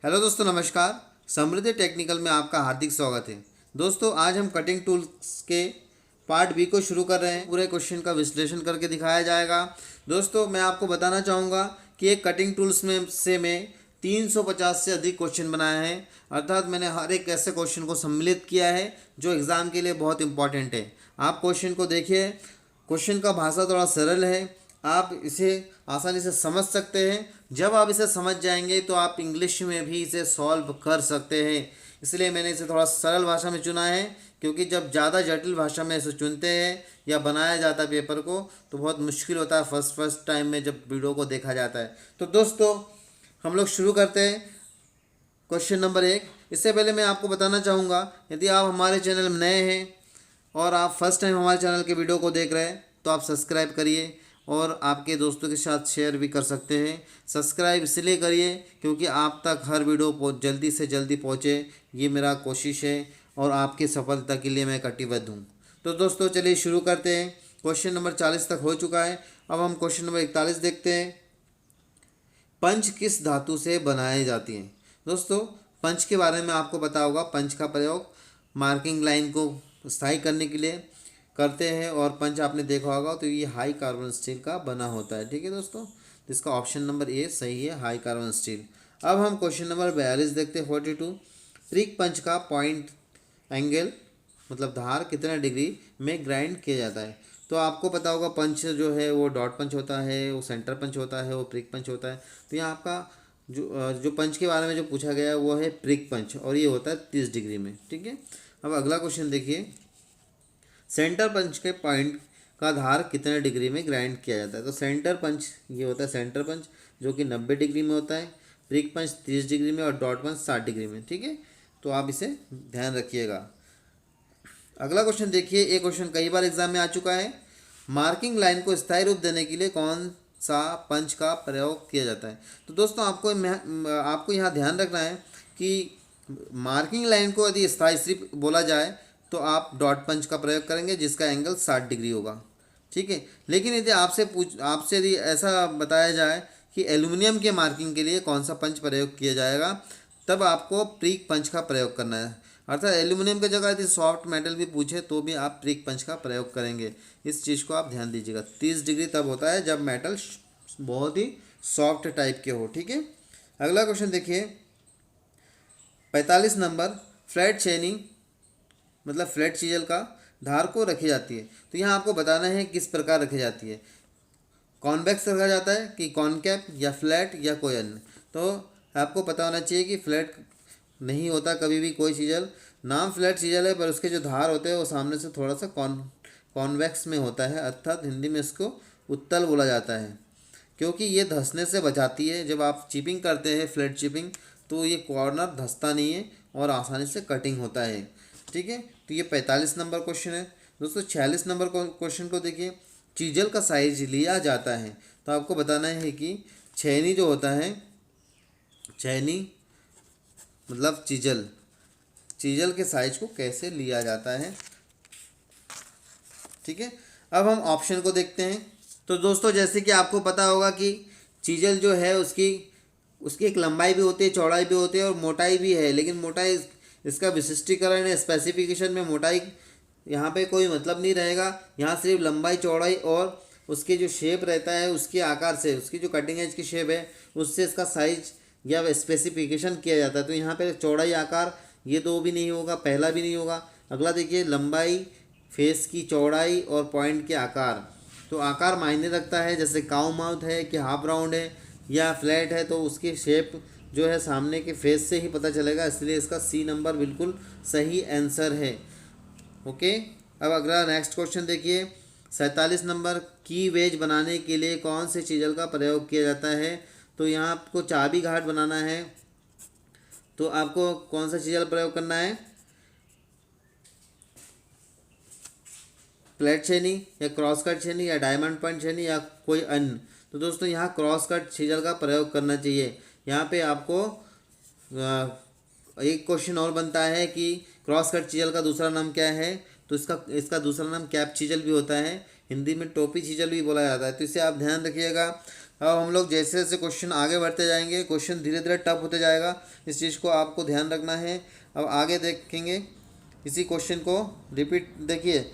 Hello दोस्तों, नमस्कार। समृद्धि technical में आपका हार्दिक स्वागत है। दोस्तों, आज हम कटिंग टूल्स के पार्ट बी को शुरू कर रहे हैं। पूरे क्वेश्चन का विश्लेषण करके दिखाया जाएगा। दोस्तों, मैं आपको बताना चाहूँगा कि एक कटिंग टूल्स में मैं 350 से अधिक क्वेश्चन बनाए हैं। अर्थात मैंने हर एक ऐसे क्वेश्चन को सम्मिलित किया है जो एग्ज़ाम के लिए बहुत इंपॉर्टेंट है। आप क्वेश्चन को देखिए। क्वेश्चन का भाषा थोड़ा सरल है, आप इसे आसानी से समझ सकते हैं। जब आप इसे समझ जाएंगे तो आप इंग्लिश में भी इसे सॉल्व कर सकते हैं। इसलिए मैंने इसे थोड़ा सरल भाषा में चुना है, क्योंकि जब ज़्यादा जटिल भाषा में इसे चुनते हैं या बनाया जाता है पेपर को तो बहुत मुश्किल होता है फर्स्ट टाइम में जब वीडियो को देखा जाता है। तो दोस्तों, हम लोग शुरू करते हैं। Question number 1। इससे पहले मैं आपको बताना चाहूँगा, यदि आप हमारे चैनल में नए हैं और आप फर्स्ट टाइम हमारे चैनल के वीडियो को देख रहे हैं तो आप सब्सक्राइब करिए और आपके दोस्तों के साथ शेयर भी कर सकते हैं। सब्सक्राइब इसलिए करिए क्योंकि आप तक हर वीडियो जल्दी से जल्दी पहुंचे, ये मेरा कोशिश है और आपकी सफलता के लिए मैं कटिबद्ध हूँ। तो दोस्तों, चलिए शुरू करते हैं। क्वेश्चन नंबर 40 तक हो चुका है। अब हम क्वेश्चन नंबर 41 देखते हैं। पंच किस धातु से बनाई जाती हैं? दोस्तों, पंच के बारे में आपको पता होगा। पंच का प्रयोग मार्किंग लाइन को स्थायी करने के लिए करते हैं और पंच आपने देखा होगा तो ये हाई कार्बन स्टील का बना होता है। ठीक है दोस्तों, तो इसका ऑप्शन नंबर ए सही है, हाई कार्बन स्टील। अब हम क्वेश्चन नंबर 42 देखते हैं। 42। प्रिक पंच का पॉइंट एंगल मतलब धार कितने डिग्री में ग्राइंड किया जाता है? तो आपको पता होगा पंच जो है वो डॉट पंच होता है, वो सेंटर पंच होता है, वो प्रिक पंच होता है। तो यहाँ आपका जो पंच के बारे में जो पूछा गया है वो है प्रिक पंच और ये होता है 30 डिग्री में। ठीक है। अब अगला क्वेश्चन देखिए। सेंटर पंच के पॉइंट का धार कितने डिग्री में ग्राइंड किया जाता है? तो सेंटर पंच ये होता है सेंटर पंच जो कि 90 डिग्री में होता है, प्रिक पंच 30 डिग्री में और डॉट पंच 60 डिग्री में। ठीक है, तो आप इसे ध्यान रखिएगा। अगला क्वेश्चन देखिए। एक क्वेश्चन कई बार एग्जाम में आ चुका है। मार्किंग लाइन को स्थायी रूप देने के लिए कौन सा पंच का प्रयोग किया जाता है? तो दोस्तों, आपको यहाँ ध्यान रखना है कि मार्किंग लाइन को यदि स्थायी सिर्फ बोला जाए तो आप डॉट पंच का प्रयोग करेंगे जिसका एंगल 60 डिग्री होगा। ठीक है। लेकिन यदि आपसे यदि ऐसा बताया जाए कि एल्युमिनियम के मार्किंग के लिए कौन सा पंच प्रयोग किया जाएगा, तब आपको प्रीक पंच का प्रयोग करना है। अर्थात एल्यूमिनियम की जगह यदि सॉफ्ट मेटल भी पूछे तो भी आप प्रिक पंच का प्रयोग करेंगे। इस चीज़ को आप ध्यान दीजिएगा। 30 डिग्री तब होता है जब मेटल बहुत ही सॉफ्ट टाइप के हो। ठीक है। अगला क्वेश्चन देखिए। 45 नंबर। फ्लैट छेनी मतलब फ्लैट चीजल का धार को रखी जाती है। तो यहाँ आपको बताना है किस प्रकार रखी जाती है। कॉन्वेक्स रखा जाता है कि कॉनकैप या फ्लैट या कोई अन्य। तो आपको पता होना चाहिए कि फ्लैट नहीं होता कभी भी कोई चीजल। नाम फ्लैट चीजल है पर उसके जो धार होते हैं वो सामने से थोड़ा सा कॉन्वेक्स में होता है, अर्थात हिंदी में इसको उत्तल बोला जाता है, क्योंकि ये धंसने से बचाती है। जब आप चिपिंग करते हैं फ्लैट चिपिंग तो ये कॉर्नर धंसता नहीं है और आसानी से कटिंग होता है। ठीक है, तो ये 45 नंबर क्वेश्चन है। दोस्तों, 46 नंबर क्वेश्चन को देखिए। चीजल का साइज लिया जाता है। तो आपको बताना है कि छेनी जो होता है, छेनी मतलब चीजल, चीजल के साइज को कैसे लिया जाता है। ठीक है। अब हम ऑप्शन को देखते हैं। तो दोस्तों, जैसे कि आपको पता होगा कि चीजल जो है उसकी एक लंबाई भी होती है, चौड़ाई भी होती है और मोटाई भी है। लेकिन मोटाई इसका विशिष्टीकरण है, स्पेसिफिकेशन में मोटाई यहाँ पे कोई मतलब नहीं रहेगा। यहाँ सिर्फ लंबाई चौड़ाई और उसके जो शेप रहता है उसके आकार से, उसकी जो कटिंग एज की शेप है उससे इसका साइज या स्पेसिफिकेशन किया जाता है। तो यहाँ पे चौड़ाई आकार ये दो भी नहीं होगा, पहला भी नहीं होगा। अगला देखिए, लंबाई, फेस की चौड़ाई और पॉइंट के आकार। तो आकार मायने रखता है, जैसे काउ माउथ है कि हाफ राउंड है या फ्लैट है तो उसकी शेप जो है सामने के फेस से ही पता चलेगा। इसलिए इसका सी नंबर बिल्कुल सही आंसर है। ओके। अब अगला नेक्स्ट क्वेश्चन देखिए। 47 नंबर। की वेज बनाने के लिए कौन से चीजल का प्रयोग किया जाता है? तो यहाँ आपको चाबी घाट बनाना है तो आपको कौन सा चीजल प्रयोग करना है? फ्लैट छेनी या क्रॉस कट छेनी या डायमंड पॉइंट छेनी या कोई अन्य। तो दोस्तों, यहाँ क्रॉस कट चीजल का प्रयोग करना चाहिए। यहाँ पे आपको एक क्वेश्चन और बनता है कि क्रॉस कट चीजल का दूसरा नाम क्या है? तो इसका दूसरा नाम कैप चीजल भी होता है, हिंदी में टोपी चीजल भी बोला जाता है। तो इसे आप ध्यान रखिएगा। अब हम लोग जैसे जैसे क्वेश्चन आगे बढ़ते जाएंगे, क्वेश्चन धीरे धीरे टफ होते जाएगा, इस चीज़ को आपको ध्यान रखना है। अब आगे देखेंगे इसी क्वेश्चन को रिपीट। देखिए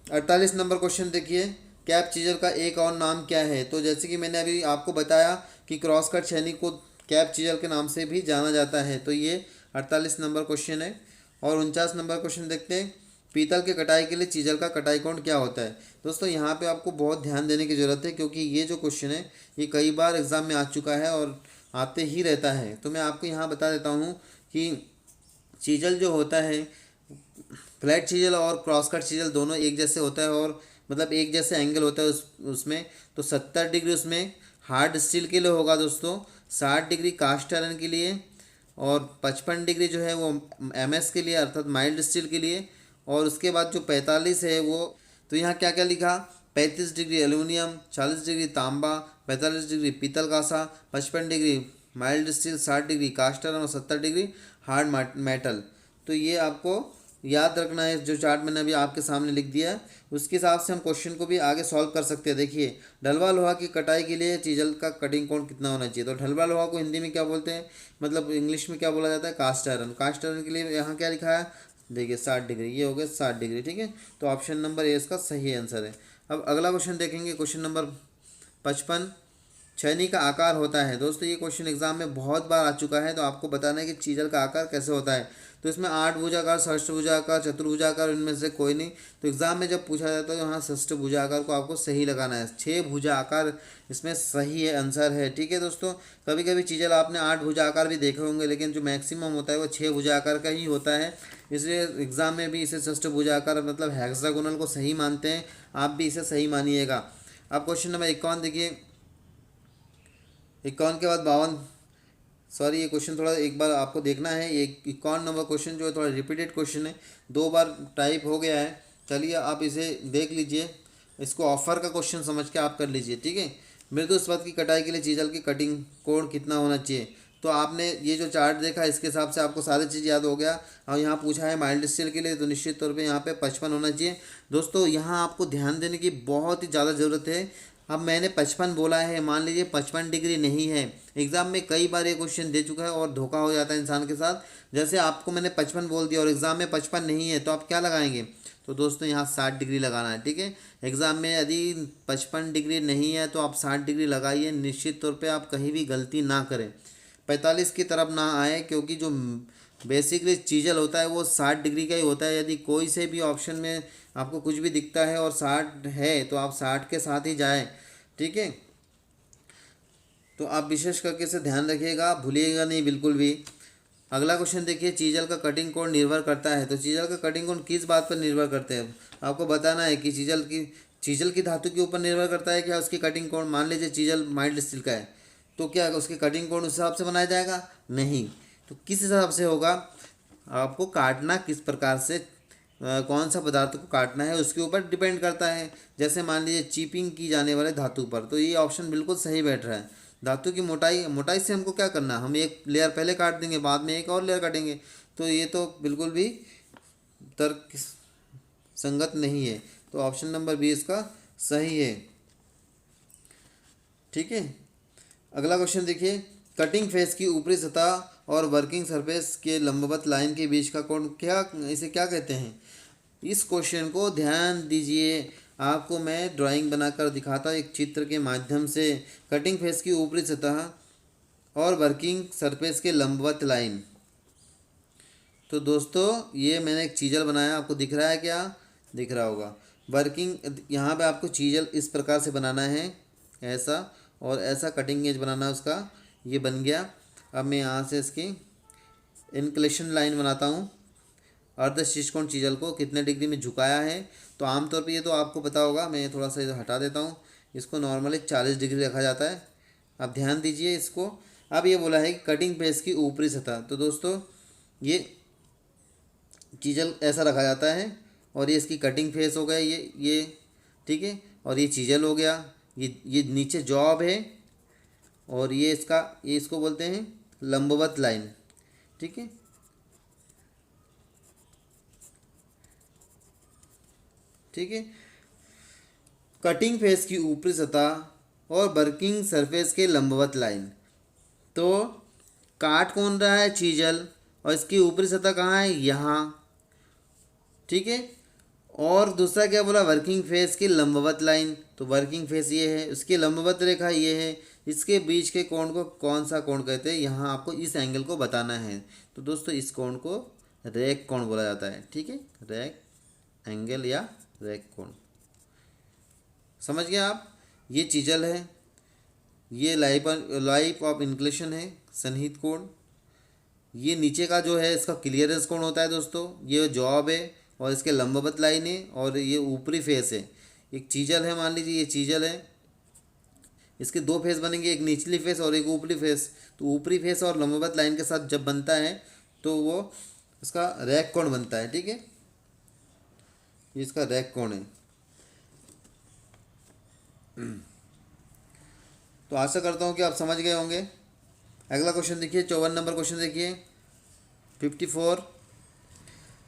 48 नंबर क्वेश्चन देखिए, कैप चीजल का एक और नाम क्या है। तो जैसे कि मैंने अभी आपको बताया कि क्रॉस कट छेनी को कैप चीजल के नाम से भी जाना जाता है। तो ये 48 नंबर क्वेश्चन है। और 49 नंबर क्वेश्चन देखते हैं, पीतल के कटाई के लिए चीजल का कटाई कोण क्या होता है। दोस्तों यहाँ पे आपको बहुत ध्यान देने की ज़रूरत है, क्योंकि ये जो क्वेश्चन है ये कई बार एग्ज़ाम में आ चुका है और आते ही रहता है। तो मैं आपको यहाँ बता देता हूँ कि चीजल जो होता है, फ्लैट चीजल और क्रॉस कट चीजल दोनों एक जैसे होता है, और मतलब एक जैसे एंगल होता है उसमें। तो 70 डिग्री उसमें हार्ड स्टील के लिए होगा दोस्तों, 60 डिग्री कास्ट आयरन के लिए, और 55 डिग्री जो है वो एमएस के लिए अर्थात माइल्ड स्टील के लिए। और उसके बाद जो 45 है वो, तो यहाँ क्या क्या लिखा, 35 डिग्री एल्यूमिनियम, 40 डिग्री तांबा, 45 डिग्री पीतल कांसा, 55 degree mild steel, 60 degree cast iron और 70 डिग्री हार्ड मेटल। तो ये आपको याद रखना है। जो चार्ट मैंने अभी आपके सामने लिख दिया है उसके हिसाब से हम क्वेश्चन को भी आगे सॉल्व कर सकते हैं। देखिए ढलवा लोहा की कटाई के लिए चीजल का कटिंग कोण कितना होना चाहिए। तो ढलवा लोहा को हिंदी में क्या बोलते हैं, मतलब इंग्लिश में क्या बोला जाता है, कास्ट आयरन। कास्ट आयरन के लिए यहाँ क्या लिखा है, देखिए 60 डिग्री, ये हो गया 60 डिग्री। ठीक है, तो ऑप्शन नंबर ए इसका सही आंसर है। अब अगला क्वेश्चन देखेंगे, क्वेश्चन नंबर 55, छेनी का आकार होता है। दोस्तों ये क्वेश्चन एग्जाम में बहुत बार आ चुका है, तो आपको बताना है कि चीजल का आकार कैसे होता है। तो इसमें 8 भुजाकार, षष्ठभुजाकार, चतुर्भुजाकार, इनमें से कोई नहीं। तो एग्जाम में जब पूछा जाता है तो यहाँ षष्ठभुजाकार को आपको सही लगाना है। 6 भुजा आकार इसमें सही है, आंसर है। ठीक है दोस्तों, कभी कभी चीजल आपने 8 भुजा आकार भी देखे होंगे, लेकिन जो मैक्सिमम होता है वो 6 भुजा आकार का ही होता है। इसलिए एग्जाम में भी इसे षष्ठभुजा आकार मतलब हेक्सागोनल को सही मानते हैं, आप भी इसे सही मानिएगा। अब क्वेश्चन नंबर 51 देखिए, 51 के बाद 52, सॉरी ये क्वेश्चन थोड़ा एक बार आपको देखना है। ये 51 नंबर क्वेश्चन जो है थोड़ा रिपीटेड क्वेश्चन है, 2 बार टाइप हो गया है। चलिए आप इसे देख लीजिए, इसको ऑफर का क्वेश्चन समझ के आप कर लीजिए। ठीक है, मृदु इस्पात की कटाई के लिए चीजल की कटिंग कोण कितना होना चाहिए। तो आपने ये जो चार्ट देखा इसके हिसाब से आपको सारी चीज़ याद हो गया। और यहाँ पूछा है माइल्ड स्टील के लिए, तो निश्चित तौर पे यहाँ पे 55 होना चाहिए। दोस्तों यहाँ आपको ध्यान देने की बहुत ही ज़्यादा ज़रूरत है। अब मैंने 55 बोला है, मान लीजिए 55 डिग्री नहीं है। एग्ज़ाम में कई बार ये क्वेश्चन दे चुका है और धोखा हो जाता है इंसान के साथ। जैसे आपको मैंने 55 बोल दिया और एग्ज़ाम में 55 नहीं है, तो आप क्या लगाएंगे। तो दोस्तों यहाँ 60 डिग्री लगाना है। ठीक है, एग्ज़ाम में यदि 55 डिग्री नहीं है तो आप 60 डिग्री लगाइए, निश्चित तौर पे आप कहीं भी गलती ना करें, 45 की तरफ ना आए, क्योंकि जो बेसिकली चीजल होता है वो 60 डिग्री का ही होता है। यदि कोई से भी ऑप्शन में आपको कुछ भी दिखता है और 60 है तो आप 60 के साथ ही जाएं। ठीक है, तो आप विशेष करके इसे ध्यान रखिएगा, भूलिएगा नहीं बिल्कुल भी। अगला क्वेश्चन देखिए, चीजल का कटिंग कोण निर्भर करता है। तो चीजल का कटिंग कोण किस बात पर निर्भर करते हैं, आपको बताना है कि चीजल की धातु के ऊपर निर्भर करता है क्या उसकी कटिंग कोण। मान लीजिए चीजल माइल्ड स्टील का है, तो क्या उसकी कटिंग कोण उस हिसाब से बनाया जाएगा, नहीं। तो किस हिसाब से होगा, आपको काटना किस प्रकार से, कौन सा पदार्थ को काटना है उसके ऊपर डिपेंड करता है। जैसे मान लीजिए चीपिंग की जाने वाले धातु पर, तो ये ऑप्शन बिल्कुल सही बैठ रहा है। धातु की मोटाई मोटाई से हमको क्या करना है, हम एक लेयर पहले काट देंगे, बाद में एक और लेयर काटेंगे, तो ये तो बिल्कुल भी तर्क संगत नहीं है। तो ऑप्शन नंबर बी इसका सही है। ठीक है, अगला क्वेश्चन देखिए, कटिंग फेस की ऊपरी सतह और वर्किंग सरफेस के लंबवत लाइन के बीच का कोण क्या, इसे क्या कहते हैं। इस क्वेश्चन को ध्यान दीजिए, आपको मैं ड्राइंग बनाकर दिखाता हूँ एक चित्र के माध्यम से। कटिंग फेस की ऊपरी सतह और वर्किंग सरफेस के लंबवत लाइन। तो दोस्तों ये मैंने एक चीजल बनाया, आपको दिख रहा है क्या, दिख रहा होगा। वर्किंग, यहाँ पे आपको चीजल इस प्रकार से बनाना है, ऐसा, और ऐसा कटिंग एज बनाना है उसका, ये बन गया। अब मैं यहाँ से इसकी इंक्लिनेशन लाइन बनाता हूँ। अर्ध षट्कोण चीजल को कितने डिग्री में झुकाया है, तो आमतौर पे ये तो आपको पता होगा, मैं थोड़ा सा इधर हटा देता हूँ। इसको नॉर्मली 40 डिग्री रखा जाता है। अब ध्यान दीजिए इसको। अब ये बोला है कि कटिंग फेस की ऊपरी सतह, तो दोस्तों ये चीजल ऐसा रखा जाता है, और ये इसकी कटिंग फेस हो गया, ये ठीक है, और ये चीजल हो गया, ये नीचे जॉब है, और ये इसको बोलते हैं लंबवत लाइन। ठीक है, ठीक है, कटिंग फेस की ऊपरी सतह और वर्किंग सरफेस के लंबवत लाइन। तो काट कौन रहा है, चीजल, और इसकी ऊपरी सतह कहाँ है, यहाँ, ठीक है। और दूसरा क्या बोला, वर्किंग फेस की लंबवत लाइन। तो वर्किंग फेस ये है, उसकी लंबवत रेखा ये है, इसके बीच के कोण को कौन सा कोण कहते हैं, यहाँ आपको इस एंगल को बताना है। तो दोस्तों इस कोण को रेक कोण बोला जाता है, ठीक है, रेक एंगल या रेक कोण। समझ गए आप। ये चीजल है, ये लाइफ ऑफ इंक्लेशन है, सन्निहित कोण। ये नीचे का जो है इसका क्लियरेंस कोण होता है दोस्तों, ये जॉब है, और इसके लंबवत लाइन है, और ये ऊपरी फेस है। एक चीजल है, मान लीजिए ये चीजल है, इसके दो फेस बनेंगे, एक निचली फेस और एक ऊपरी फेस। तो ऊपरी फेस और लंबवत लाइन के साथ जब बनता है तो वो इसका रैक कोण बनता है, ठीक है। ये इसका रैक कोण है। तो आशा करता हूँ कि आप समझ गए होंगे। अगला क्वेश्चन देखिए, 54 नंबर क्वेश्चन देखिए, 54।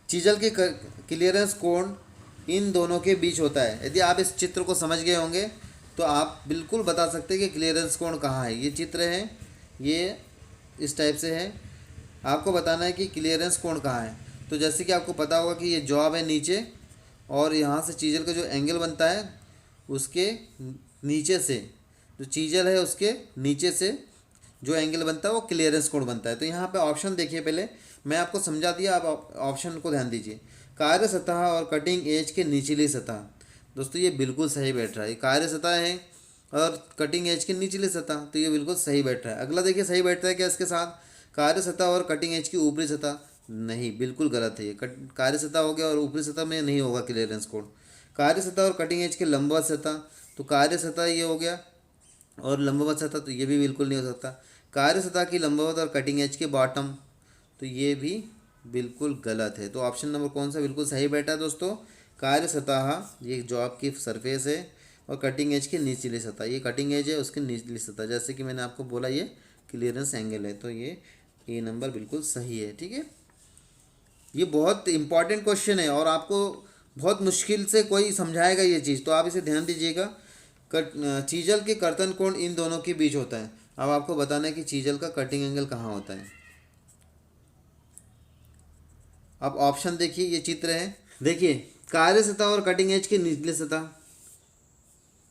चीजल के क्लियरेंस कोण इन दोनों के बीच होता है। यदि आप इस चित्र को समझ गए होंगे तो आप बिल्कुल बता सकते हैं कि क्लियरेंस कोण कहाँ है। ये चित्र है, ये इस टाइप से है, आपको बताना है कि क्लियरेंस कोण कहाँ है। तो जैसे कि आपको पता होगा कि ये जॉब है नीचे, और यहाँ से चीजल का जो एंगल बनता है उसके नीचे से, जो चीजल है उसके नीचे से जो एंगल बनता है वो क्लियरेंस कोण बनता है। तो यहाँ पे ऑप्शन देखिए, पहले मैं आपको समझा दिया, आप ऑप्शन को ध्यान दीजिए। कार्य सतह और कटिंग एज के निचली सतह। दोस्तों ये बिल्कुल सही बैठ रहा है, कार्य सतह है और कटिंग एज के निचली सतह, तो ये बिल्कुल सही बैठ रहा है। अगला देखिए, सही बैठता है क्या इसके साथ, कार्य सतह और कटिंग एज की ऊपरी सतह। नहीं, बिल्कुल गलत है ये। कार्य सतह हो गया और ऊपरी सतह में नहीं होगा क्लियरेंस कोण। कार्य सतह और कटिंग एज के लंबवत सतह, तो कार्य सतह ये हो गया, और लंबवत सतह तो ये भी बिल्कुल नहीं हो सकता। कार्य सतह की लंबवत और कटिंग एज के बॉटम, तो ये भी बिल्कुल गलत है। तो ऑप्शन नंबर कौन सा बिल्कुल सही बैठा है दोस्तों, कार्य सतह, ये जॉब की सरफेस है, और कटिंग एज की निचली सतह, ये कटिंग एज है उसकी निचली सतह, जैसे कि मैंने आपको बोला ये क्लियरेंस एंगल है। तो ये ए नंबर बिल्कुल सही है, ठीक है। ये बहुत इंपॉर्टेंट क्वेश्चन है और आपको बहुत मुश्किल से कोई समझाएगा ये चीज़, तो आप इसे ध्यान दीजिएगा। चीजल के कर्तन कोण इन दोनों के बीच होता है। अब आपको बताना है कि चीजल का कटिंग एंगल कहाँ होता है। अब ऑप्शन देखिए, ये चित्र है, देखिए कार्य सतह और कटिंग एज की निचली सतह।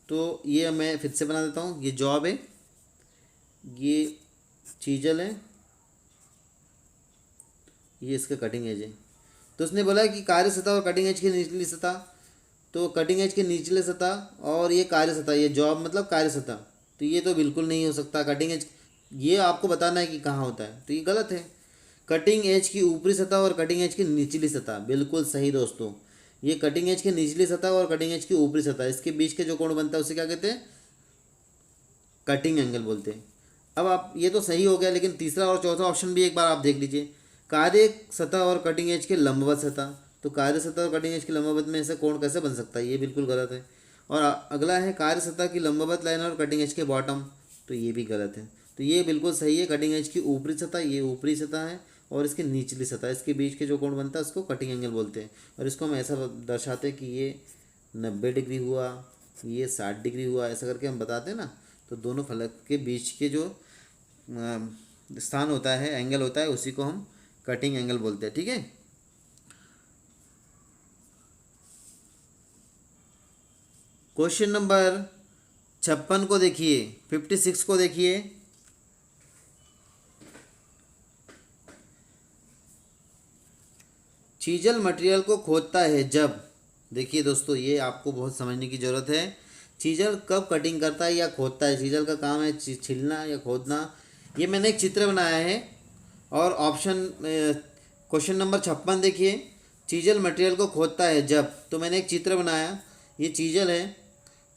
तो ये मैं फिर से बना देता हूँ, ये जॉब है, ये चीजल है, ये इसका कटिंग एज है। तो उसने बोला कि कार्य सतह और कटिंग एज की निचली सतह, तो कटिंग एज के निचले सतह और ये कार्य सतह, ये जॉब मतलब कार्य सतह, तो ये तो बिल्कुल नहीं हो सकता। कटिंग एज, ये आपको बताना है कि कहाँ होता है, तो ये गलत है। कटिंग एज की ऊपरी सतह और कटिंग एज की निचली सतह, बिल्कुल सही दोस्तों। ये कटिंग एज की निचली सतह और कटिंग एज की ऊपरी सतह, इसके बीच के जो कोण बनता है उसे क्या कहते हैं, कटिंग एंगल बोलते हैं। अब आप, ये तो सही हो गया, लेकिन तीसरा और चौथा ऑप्शन भी एक बार आप देख लीजिए। कार्य सतह और कटिंग एज के लंबवत सतह, तो कार्य सतह और कटिंग एज के लंबवत में ऐसे कोण कैसे बन सकता है, ये बिल्कुल गलत है। और अगला है कार्य सतह की लंबवत लाइन और कटिंग एज के बॉटम, तो ये भी गलत है। तो ये बिल्कुल सही है, कटिंग एज की ऊपरी सतह, ये ऊपरी सतह है, और इसकी निचली सतह, इसके बीच के जो कोण बनता है उसको कटिंग एंगल बोलते हैं। और इसको हम ऐसा दर्शाते हैं कि ये 90 डिग्री हुआ, ये 60 डिग्री हुआ, ऐसा करके हम बताते हैं ना। तो दोनों फलक के बीच के जो स्थान होता है, एंगल होता है, उसी को हम कटिंग एंगल बोलते हैं, ठीक है। क्वेश्चन नंबर 56 को देखिए, 56 को देखिए। चीजल मटेरियल को खोदता है जब, देखिए दोस्तों ये आपको बहुत समझने की ज़रूरत है। चीजल कब कटिंग करता है या खोदता है, चीजल का काम है छिलना या खोदना। ये मैंने एक चित्र बनाया है, और ऑप्शन क्वेश्चन नंबर 56 देखिए, चीजल मटेरियल को खोदता है जब, तो मैंने एक चित्र बनाया, ये चीजल है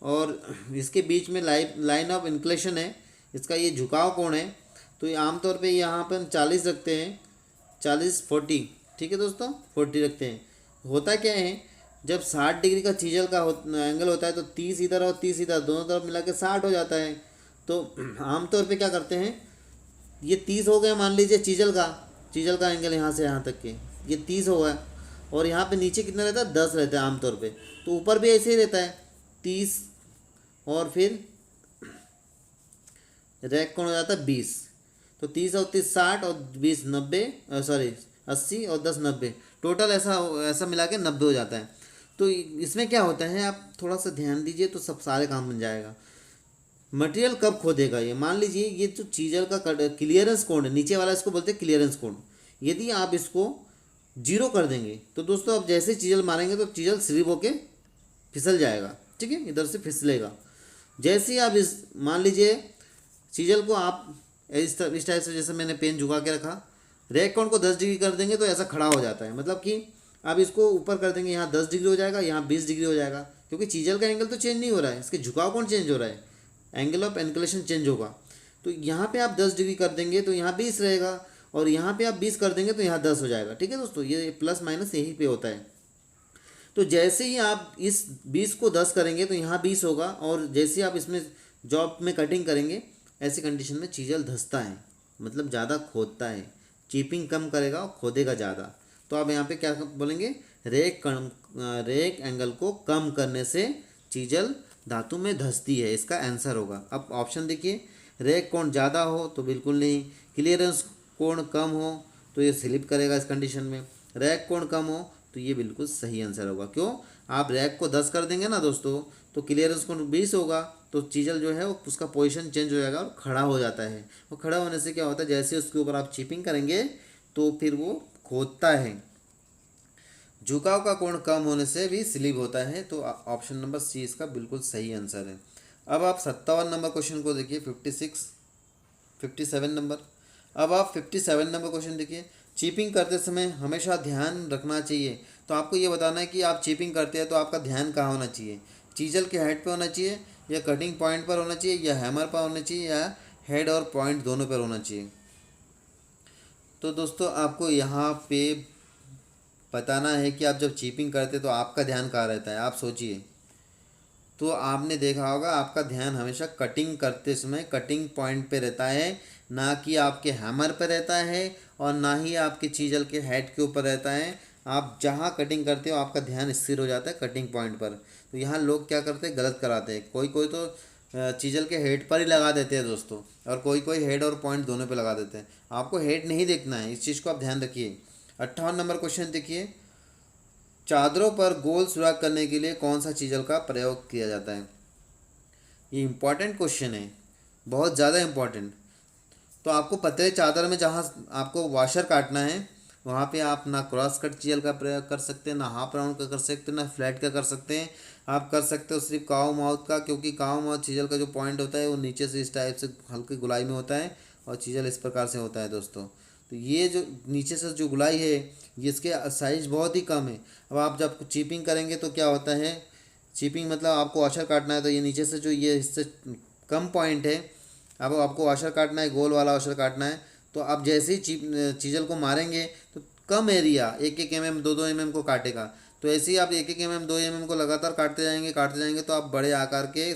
और इसके बीच में लाइन ऑफ इंक्लेशन है, इसका ये झुकाव कोण है। तो ये आमतौर पे यहाँ पर हम 40 रखते हैं, 40 40, ठीक है दोस्तों, 40 रखते हैं। होता क्या है, जब 60 डिग्री का चीजल का एंगल होता है तो 30 इधर और 30 इधर, दोनों तरफ मिला के 60 हो जाता है। तो आमतौर पे क्या करते हैं, ये 30 हो गया मान लीजिए चीजल का एंगल यहाँ से यहाँ तक के, ये 30 हो गया, और यहाँ पे नीचे कितना रहता है, 10 रहता है आमतौर पे। तो ऊपर भी ऐसे ही रहता है 30, और फिर रैक कौन हो जाता है 20। तो 30 और 30 60 और 20 90, सॉरी 80 और 10 90, टोटल ऐसा ऐसा मिला के 90 हो जाता है। तो इसमें क्या होता है, आप थोड़ा सा ध्यान दीजिए तो सब सारे काम बन जाएगा। मटेरियल कब खोदेगा, ये मान लीजिए ये जो चीजल का क्लियरेंस कोण है नीचे वाला, इसको बोलते हैं क्लियरेंस कोण। यदि आप इसको जीरो कर देंगे तो दोस्तों आप जैसे चीजल मारेंगे तो चीजल स्लिप होके फिसल जाएगा, ठीक है, इधर से फिसलेगा। जैसे ही आप इस मान लीजिए चीजल को आप इस टाइप से, जैसे मैंने पेन झुका के रखा, रैक कोण को 10 डिग्री कर देंगे तो ऐसा खड़ा हो जाता है। मतलब कि आप इसको ऊपर कर देंगे, यहाँ 10 डिग्री हो जाएगा, यहाँ 20 डिग्री हो जाएगा, क्योंकि चीजल का एंगल तो चेंज नहीं हो रहा है, इसके झुकाव कौन चेंज हो रहा है, एंगल ऑफ एनक्लेशन चेंज होगा। तो यहाँ पे आप 10 डिग्री कर देंगे तो यहाँ 20 रहेगा, और यहाँ पे आप 20 कर देंगे तो यहाँ 10 हो जाएगा, ठीक है दोस्तों, ये प्लस माइनस यहीं पे होता है। तो जैसे ही आप इस 20 को 10 करेंगे तो यहाँ 20 होगा, और जैसे आप इसमें जॉब में कटिंग करेंगे, ऐसी कंडीशन में चीजल धंसता है, मतलब ज़्यादा खोदता है, चिपिंग कम करेगा और खोदेगा ज़्यादा। तो आप यहाँ पे क्या बोलेंगे, रेक एंगल को कम करने से चीजल धातु में धंसती है, इसका आंसर होगा। अब ऑप्शन देखिए, रेक कोण ज़्यादा हो तो बिल्कुल नहीं, क्लियरेंस कोण कम हो तो ये स्लिप करेगा इस कंडीशन में, रैक कोण कम हो तो ये बिल्कुल सही आंसर होगा। क्यों, आप रैक को 10 कर देंगे ना दोस्तों तो क्लियरेंस कोण 20 होगा, तो चीजल जो है वो उसका पोजीशन चेंज हो जाएगा और खड़ा हो जाता है। और खड़ा होने से क्या होता है, जैसे उसके ऊपर आप चिपिंग करेंगे तो फिर वो खोदता है। झुकाव का कोण कम होने से भी स्लिप होता है, तो ऑप्शन नंबर सी इसका बिल्कुल सही आंसर है। अब आप 57 नंबर क्वेश्चन को देखिए, 57 नंबर। अब आप 57 नंबर क्वेश्चन देखिए, चीपिंग करते समय हमेशा ध्यान रखना चाहिए। तो आपको ये बताना है कि आप चीपिंग करते हैं तो आपका ध्यान कहाँ होना चाहिए, चीजल के हेड पे होना चाहिए, या कटिंग पॉइंट पर होना चाहिए, या हैमर पर होना चाहिए, या हेड और पॉइंट दोनों पर होना चाहिए। तो दोस्तों आपको यहाँ पे बताना है कि आप जब चीपिंग करते तो आपका ध्यान कहाँ रहता है। आप सोचिए, तो आपने देखा होगा आपका ध्यान हमेशा कटिंग करते समय कटिंग पॉइंट पे रहता है, ना कि आपके हैमर पे रहता है, और ना ही आपके चीजल के हेड के ऊपर रहता है। आप जहाँ कटिंग करते हो आपका ध्यान स्थिर हो जाता है कटिंग पॉइंट पर। तो यहाँ लोग क्या करते हैं, गलत कराते हैं, कोई कोई तो चीजल के हेड पर ही लगा देते हैं दोस्तों, और कोई कोई हेड और पॉइंट दोनों पे लगा देते हैं। आपको हेड नहीं देखना है, इस चीज़ को आप ध्यान रखिए। 58 नंबर क्वेश्चन देखिए, चादरों पर गोल सुराख करने के लिए कौन सा चीजल का प्रयोग किया जाता है। ये इम्पॉर्टेंट क्वेश्चन है, बहुत ज़्यादा इम्पॉर्टेंट। तो आपको पता है चादर में जहाँ आपको वॉशर काटना है वहाँ पे आप ना क्रॉस कट चीजल का प्रयोग कर सकते हैं, ना हाफ राउंड का कर सकते हैं, ना फ्लैट का कर सकते हैं। आप कर सकते हो सिर्फ काव माउथ का, क्योंकि काव माउथ चीजल का जो पॉइंट होता है वो नीचे से इस टाइप से हल्की गुलाई में होता है, और चीजल इस प्रकार से होता है दोस्तों। तो ये जो नीचे से जो गुलाई है ये इसके साइज़ बहुत ही कम है। अब आप जब चीपिंग करेंगे तो क्या होता है, चीपिंग मतलब आपको वॉशर काटना है, तो ये नीचे से जो ये इससे कम पॉइंट है, अब आपको वॉशर काटना है, गोल वाला वॉशर काटना है। तो आप जैसे ही चीजल को मारेंगे तो कम एरिया 1-1 mm 2-2 mm को काटेगा। तो ऐसे ही आप 1-1 mm 2 mm को लगातार काटते जाएंगे तो आप बड़े आकार के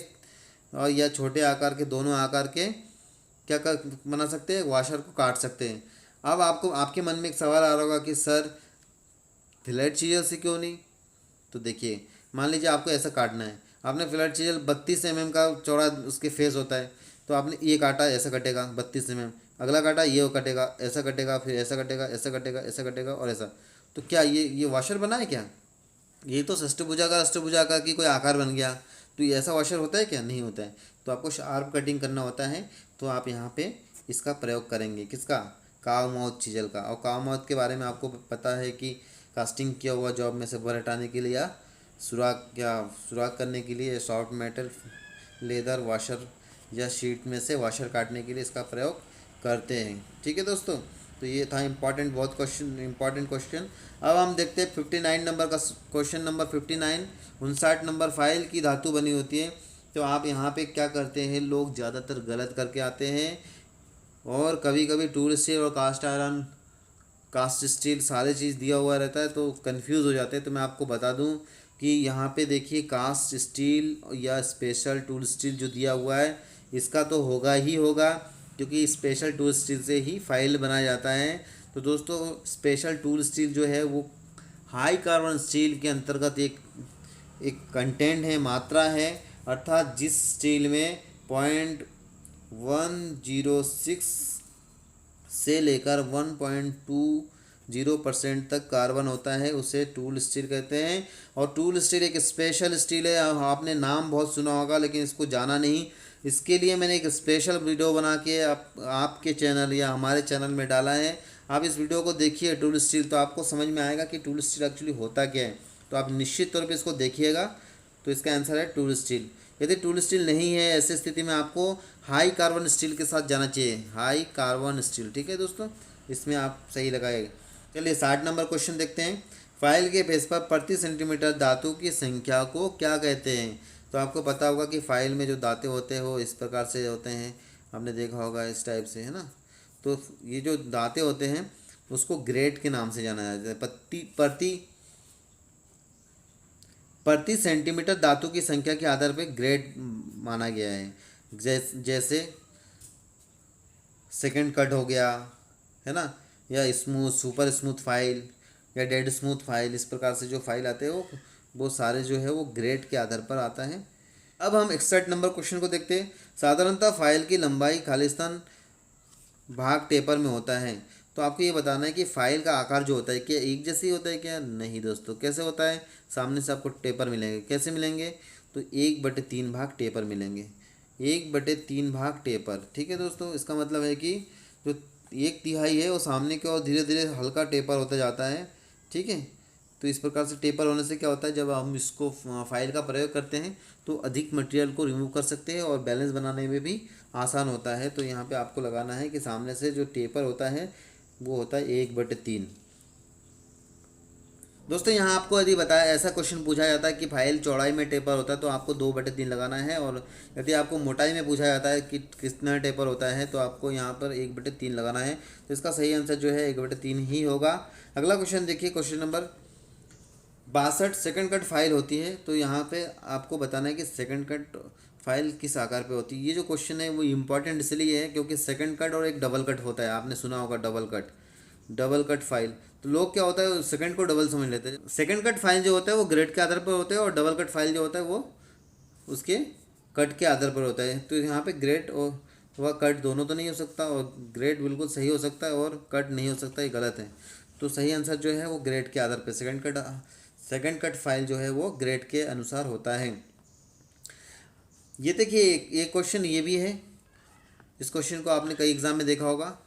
और या छोटे आकार के, दोनों आकार के क्या कर बना सकते हैं, वॉशर को काट सकते हैं। अब आपको आपके मन में एक सवाल आ रहा होगा कि सर फ्लैट चीजल से क्यों नहीं। तो देखिए, मान लीजिए आपको ऐसा काटना है, आपने फ्लैट चीजल 32 mm का चौड़ा उसके फेस होता है, तो आपने ये काटा, ऐसा कटेगा 32 mm, अगला काटा ये कटेगा, ऐसा कटेगा, फिर ऐसा कटेगा, ऐसा कटेगा, ऐसा कटेगा और ऐसा। तो क्या ये वॉशर बना है क्या, ये तो अष्टभुजाकार की कोई आकार बन गया। तो ये ऐसा वॉशर होता है क्या, नहीं होता है। तो आपको शार्प कटिंग करना होता है, तो आप यहाँ पे इसका प्रयोग करेंगे, किसका, काव माउथ चीजल का। और काव माउथ के बारे में आपको पता है कि कास्टिंग किया हुआ जॉब में से बर हटाने के लिए, या सुराख करने के लिए सॉफ्ट मेटल, लेदर वॉशर या शीट में से वॉशर काटने के लिए इसका प्रयोग करते हैं। ठीक है दोस्तों, तो ये था इम्पॉर्टेंट, बहुत इम्पॉर्टेंट क्वेश्चन। अब हम देखते हैं 59 नंबर का क्वेश्चन नंबर 59। 59 नंबर फाइल की धातु बनी होती है। तो आप यहाँ पे क्या करते हैं, लोग ज़्यादातर गलत करके आते हैं, और कभी कभी टूल स्टील और कास्ट आयरन, कास्ट स्टील सारे चीज़ दिया हुआ रहता है तो कंफ्यूज हो जाते हैं। तो मैं आपको बता दूं कि यहाँ पे देखिए, कास्ट स्टील या स्पेशल टूल स्टील जो दिया हुआ है इसका तो होगा ही होगा, क्योंकि स्पेशल टूल स्टील से ही फाइल बनाया जाता है। तो दोस्तों स्पेशल टूल स्टील जो है वो हाई कार्बन स्टील के अंतर्गत एक कंटेंट है, मात्रा है, अर्थात जिस स्टील में 0.1 106 से लेकर 1.20% तक कार्बन होता है, उसे टूल स्टील कहते हैं। और टूल स्टील एक स्पेशल स्टील है, आपने नाम बहुत सुना होगा लेकिन इसको जाना नहीं। इसके लिए मैंने एक स्पेशल वीडियो बना के आपके चैनल या हमारे चैनल में डाला है। आप इस वीडियो को देखिए टूल स्टील, तो आपको समझ में आएगा कि टूल स्टील एक्चुअली होता क्या है। तो आप निश्चित तौर पे इसको देखिएगा। तो इसका आंसर है टूल स्टील। यदि टूल स्टील नहीं है, ऐसी स्थिति में आपको हाई कार्बन स्टील के साथ जाना चाहिए, हाई कार्बन स्टील। ठीक है दोस्तों, इसमें आप सही लगाएगा। चलिए 60 नंबर क्वेश्चन देखते हैं। फाइल के पेज पर प्रति सेंटीमीटर धातु की संख्या को क्या कहते हैं? तो आपको पता होगा कि फाइल में जो दांते होते हैं वो इस प्रकार से होते हैं, आपने देखा होगा इस टाइप से, है ना। तो ये जो दांते होते हैं उसको ग्रेड के नाम से जाना जाता है। प्रति सेंटीमीटर धातु की संख्या के आधार पर ग्रेड माना गया है। जैसे सेकंड कट हो गया, है ना, या स्मूथ, सुपर स्मूथ फाइल या डेड स्मूथ फाइल, इस प्रकार से जो फाइल आते हैं वो सारे जो है वो ग्रेड के आधार पर आता है। अब हम 61 नंबर क्वेश्चन को देखते हैं। साधारणतः फाइल की लंबाई खालिस्तान भाग टेपर में होता है। तो आपको ये बताना है कि फाइल का आकार जो होता है क्या एक जैसे ही होता है क्या? नहीं दोस्तों, कैसे होता है? सामने से आपको टेपर मिलेंगे। कैसे मिलेंगे? तो 1/3 भाग टेपर मिलेंगे, 1/3 भाग टेपर। ठीक है दोस्तों, इसका मतलब है कि जो 1/3 है वो सामने की ओर धीरे धीरे हल्का टेपर होता जाता है। ठीक है, तो इस प्रकार से टेपर होने से क्या होता है, जब हम इसको फाइल का प्रयोग करते हैं तो अधिक मटेरियल को रिमूव कर सकते हैं और बैलेंस बनाने में भी आसान होता है। तो यहाँ पे आपको लगाना है कि सामने से जो टेपर होता है वो होता है 1/3। दोस्तों यहाँ आपको यदि बताया, ऐसा क्वेश्चन पूछा जाता है कि फाइल चौड़ाई में टेपर होता है तो आपको 2/3 लगाना है, और यदि आपको मोटाई में पूछा जाता है कि कितना टेपर होता है तो आपको यहाँ पर 1/3 लगाना है। तो इसका सही आंसर जो है 1/3 ही होगा। अगला क्वेश्चन देखिए, question number 62। Second cut file होती है, तो यहाँ पे आपको बताना है कि सेकंड कट फाइल किस आकार पे होती है। ये जो क्वेश्चन है वो इम्पॉर्टेंट इसलिए है क्योंकि सेकंड कट और एक डबल कट होता है, आपने सुना होगा डबल कट फाइल। तो लोग क्या होता है सेकंड को डबल समझ लेते हैं। सेकंड कट फाइल जो होता है वो ग्रेड के आधार पर होता है और डबल कट फाइल जो होता है वो उसके कट के आधार पर होता है। तो यहाँ पे ग्रेड और वह कट दोनों तो नहीं हो सकता, और ग्रेड बिल्कुल सही हो सकता है और कट नहीं हो सकता, ये गलत है। तो सही आंसर जो है वो ग्रेड के आधार पर सेकंड कट फाइल जो है वो ग्रेड के अनुसार होता है। ये देखिए एक क्वेश्चन ये भी है, इस क्वेश्चन को आपने कई एग्जाम में देखा होगा।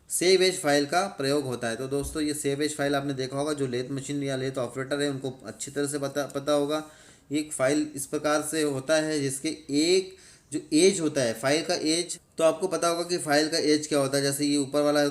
सेव एज फाइल का प्रयोग होता है। तो दोस्तों ये सेव एज फाइल आपने देखा होगा, जो लेथ मशीन या लेथ ऑपरेटर है उनको अच्छी तरह से पता होगा। एक फाइल इस प्रकार से होता है जिसके एक जो एज होता है फाइल का एज, तो आपको पता होगा कि फाइल का एज क्या होता है। जैसे ये ऊपर वाला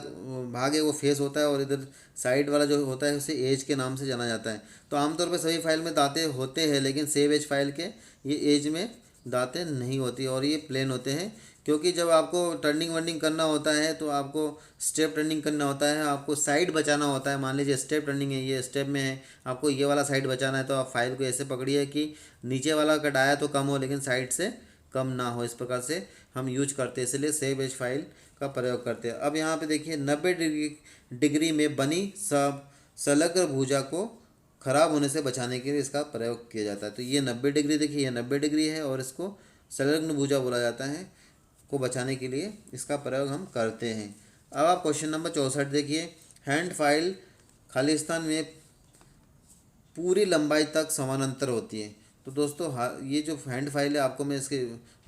भाग है वो फेस होता है और इधर साइड वाला जो होता है उसे एज के नाम से जाना जाता है। तो आमतौर पर सभी फाइल में दांते होते हैं, लेकिन सेव एज फाइल के ये एज में दांतें नहीं होती और ये प्लेन होते हैं। क्योंकि जब आपको टर्निंग वर्निंग करना होता है तो आपको स्टेप टर्निंग करना होता है, आपको साइड बचाना होता है। मान लीजिए स्टेप टर्निंग है, ये स्टेप में है, आपको ये वाला साइड बचाना है, तो आप फाइल को ऐसे पकड़िए कि नीचे वाला कटाया तो कम हो लेकिन साइड से कम ना हो। इस प्रकार से हम यूज करते हैं, इसलिए सेव एज फाइल का प्रयोग करते हैं। अब यहाँ पे देखिए 90 डिग्री में बनी संलग्न भुजा को खराब होने से बचाने के लिए इसका प्रयोग किया जाता है। तो ये 90 डिग्री, देखिए ये 90 डिग्री है और इसको संलग्न भुजा बोला जाता है, को बचाने के लिए इसका प्रयोग हम करते हैं। अब आप क्वेश्चन नंबर 64 देखिए। हैंड फाइल खालिस्तान में पूरी लंबाई तक समानांतर होती है। तो दोस्तों ये जो हैंड फाइल है, आपको मैं इसकी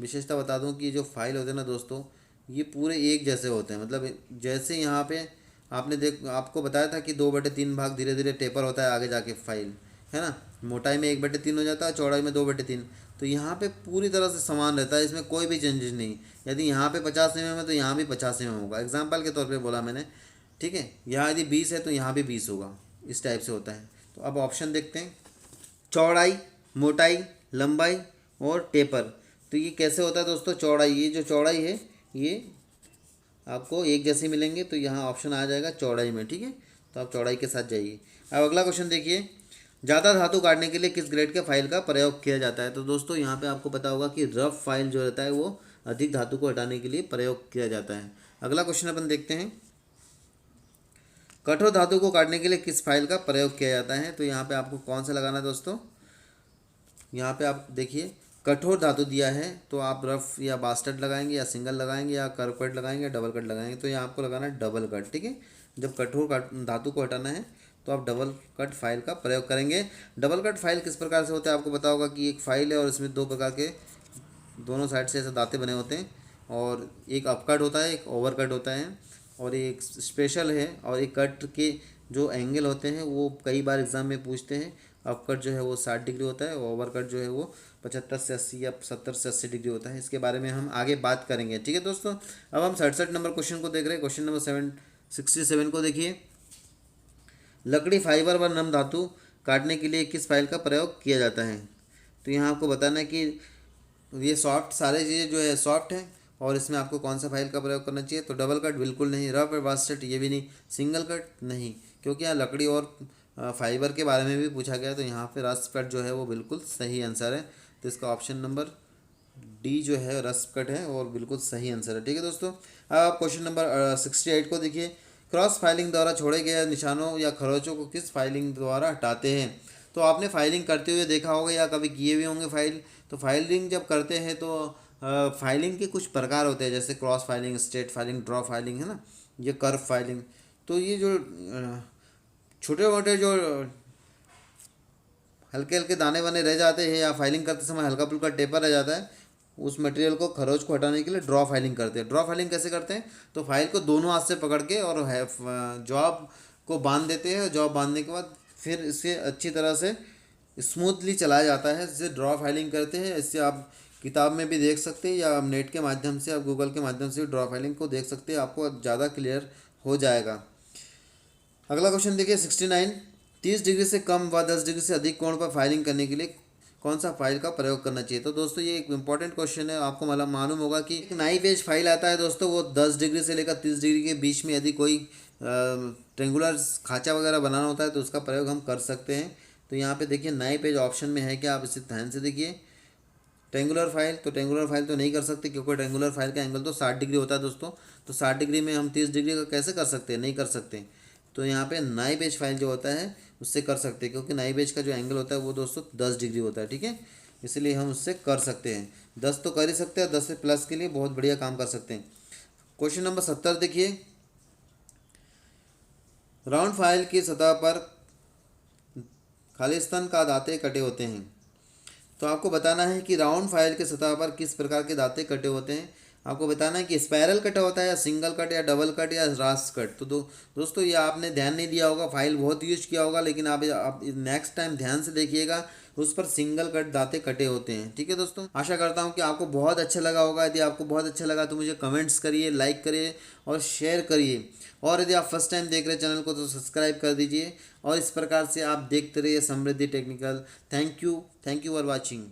विशेषता बता दूं कि जो फाइल होते हैं ना दोस्तों, ये पूरे एक जैसे होते हैं। मतलब जैसे यहाँ पे आपको बताया था कि 2/3 भाग धीरे धीरे टेपर होता है आगे जाके फाइल, है ना। मोटाई में 1/3 हो जाता है, चौड़ाई में 2/3। तो यहाँ पे पूरी तरह से समान रहता है, इसमें कोई भी चेंजेस नहीं। यदि यहाँ पे 50 mm है तो यहाँ भी 50 mm होगा, एग्जाम्पल के तौर पे बोला मैंने। ठीक है, यहाँ यदि 20 है तो यहाँ भी 20 होगा, इस टाइप से होता है। तो अब ऑप्शन देखते हैं, चौड़ाई, मोटाई, लंबाई और टेपर। तो ये कैसे होता है दोस्तों? चौड़ाई, ये जो चौड़ाई है ये आपको एक जैसे मिलेंगे, तो यहाँ ऑप्शन आ जाएगा चौड़ाई में। ठीक है, तो आप चौड़ाई के साथ जाइए। अब अगला क्वेश्चन देखिए, ज़्यादा धातु काटने के लिए किस ग्रेड के फाइल का प्रयोग किया जाता है? तो दोस्तों यहाँ पे आपको पता होगा कि रफ फाइल जो रहता है वो अधिक धातु को हटाने के लिए प्रयोग किया जाता है। अगला क्वेश्चन अपन देखते हैं, कठोर धातु को काटने के लिए किस फाइल का प्रयोग किया जाता है? तो यहाँ पे आपको कौन सा लगाना है दोस्तों? यहाँ पे आप देखिए, कठोर धातु दिया है तो आप रफ या बास्टर्ड लगाएंगे या सिंगल लगाएंगे या कर्व कट लगाएंगे या डबल कट लगाएंगे। तो यहाँ आपको लगाना है डबल कट, ठीक है। जब कठोर धातु को हटाना है तो आप डबल कट फाइल का प्रयोग करेंगे। डबल कट फाइल किस प्रकार से होता है आपको पता होगा कि एक फाइल है और इसमें दो प्रकार के दोनों साइड से ऐसे दांते बने होते हैं, और एक अपकट होता है, एक ओवर कट होता है, और एक स्पेशल है। और एक कट के जो एंगल होते हैं वो कई बार एग्ज़ाम में पूछते हैं। अपकट जो है वो 60 डिग्री होता है, और ओवर कट जो है वो 75 से 80 या 70 से 80 डिग्री होता है। इसके बारे में हम आगे बात करेंगे, ठीक है दोस्तों। अब हम 67 नंबर क्वेश्चन को देख रहे हैं। क्वेश्चन नंबर 67 को देखिए। लकड़ी फाइबर व नम धातु काटने के लिए किस फाइल का प्रयोग किया जाता है? तो यहाँ आपको बताना है कि ये सॉफ्ट, सारे चीज़ें जो है सॉफ्ट है, और इसमें आपको कौन सा फाइल का प्रयोग करना चाहिए। तो डबल कट बिल्कुल नहीं, रफ और बास्टेट ये भी नहीं, सिंगल कट नहीं, क्योंकि यहाँ लकड़ी और फाइबर के बारे में भी पूछा गया है। तो यहाँ पे रफ कट जो है वो बिल्कुल सही आंसर है। तो इसका ऑप्शन नंबर डी जो है रफ कट है और बिल्कुल सही आंसर है, ठीक है दोस्तों। अब आप क्वेश्चन नंबर 68 को देखिए। क्रॉस फाइलिंग द्वारा छोड़े गए निशानों या खरोचों को किस फाइलिंग द्वारा हटाते हैं? तो आपने फाइलिंग करते हुए देखा होगा या कभी किए हुए होंगे फाइल। तो फाइलिंग जब करते हैं तो फाइलिंग के कुछ प्रकार होते हैं, जैसे cross filing, straight filing, draw filing, है ना, ये कर्व फाइलिंग। तो ये जो छोटे मोटे जो हल्के हल्के दाने वाने रह जाते हैं या फाइलिंग करते समय हल्का फुल्का टेपर रह जाता है, उस मटेरियल को, खरोच को हटाने के लिए ड्रॉ फाइलिंग करते हैं। ड्रॉ फाइलिंग कैसे करते हैं? तो फाइल को दोनों हाथ से पकड़ के और जॉब को बांध देते हैं। जॉब बांधने के बाद फिर इसे अच्छी तरह से स्मूथली चलाया जाता है, जिसे ड्रॉ फाइलिंग करते हैं। इससे आप किताब में भी देख सकते हैं या नेट के माध्यम से, आप गूगल के माध्यम से ड्रॉ फाइलिंग को देख सकते हैं, आपको ज़्यादा क्लियर हो जाएगा। अगला क्वेश्चन देखिए 69। 30 डिग्री से कम व 10 डिग्री से अधिक कोण पर फाइलिंग करने के लिए कौन सा फाइल का प्रयोग करना चाहिए? तो दोस्तों ये एक इंपॉर्टेंट क्वेश्चन है। आपको मतलब मालूम होगा कि एक नाइफ एज फाइल आता है दोस्तों, वो 10 डिग्री से लेकर 30 डिग्री के बीच में यदि कोई ट्रेंगुलर खांचा वगैरह बनाना होता है तो उसका प्रयोग हम कर सकते हैं। तो यहाँ पे देखिए नाइफ एज ऑप्शन में है क्या, आप इसे ध्यान से देखिए। ट्रेंगुलर फाइल, तो ट्रेंगुलर फाइल तो नहीं कर सकते, क्योंकि ट्रेंगुलर फाइल का एंगल तो 60 डिग्री होता है दोस्तों। तो 60 डिग्री में हम 30 डिग्री का कैसे कर सकते हैं? नहीं कर सकते। तो यहाँ पे नाइफ एज फाइल जो होता है उससे कर सकते हैं, क्योंकि नाइफ एज का जो एंगल होता है वो दोस्तों 10 डिग्री होता है, ठीक है। इसलिए हम उससे कर सकते हैं। 10 तो कर ही सकते हैं, 10 से प्लस के लिए बहुत बढ़िया काम कर सकते हैं। क्वेश्चन नंबर 70 देखिए। राउंड फाइल की सतह पर खालिस्तान का दांते कटे होते हैं। तो आपको बताना है कि राउंड फाइल के सतह पर किस प्रकार के दांते कटे होते हैं। आपको बताना है कि स्पाइरल कट होता है या सिंगल कट या डबल कट या रास कट। तो दोस्तों ये आपने ध्यान नहीं दिया होगा, फाइल बहुत यूज किया होगा, लेकिन आप नेक्स्ट टाइम ध्यान से देखिएगा, उस पर सिंगल कट दांते कटे होते हैं, ठीक है दोस्तों। आशा करता हूँ कि आपको बहुत अच्छा लगा होगा। यदि आपको बहुत अच्छा लगा तो मुझे कमेंट्स करिए, लाइक करिए और शेयर करिए। और यदि आप फर्स्ट टाइम देख रहे हैं चैनल को तो सब्सक्राइब कर दीजिए, और इस प्रकार से आप देखते रहिए Samriddhi Technical. Thank you for watching.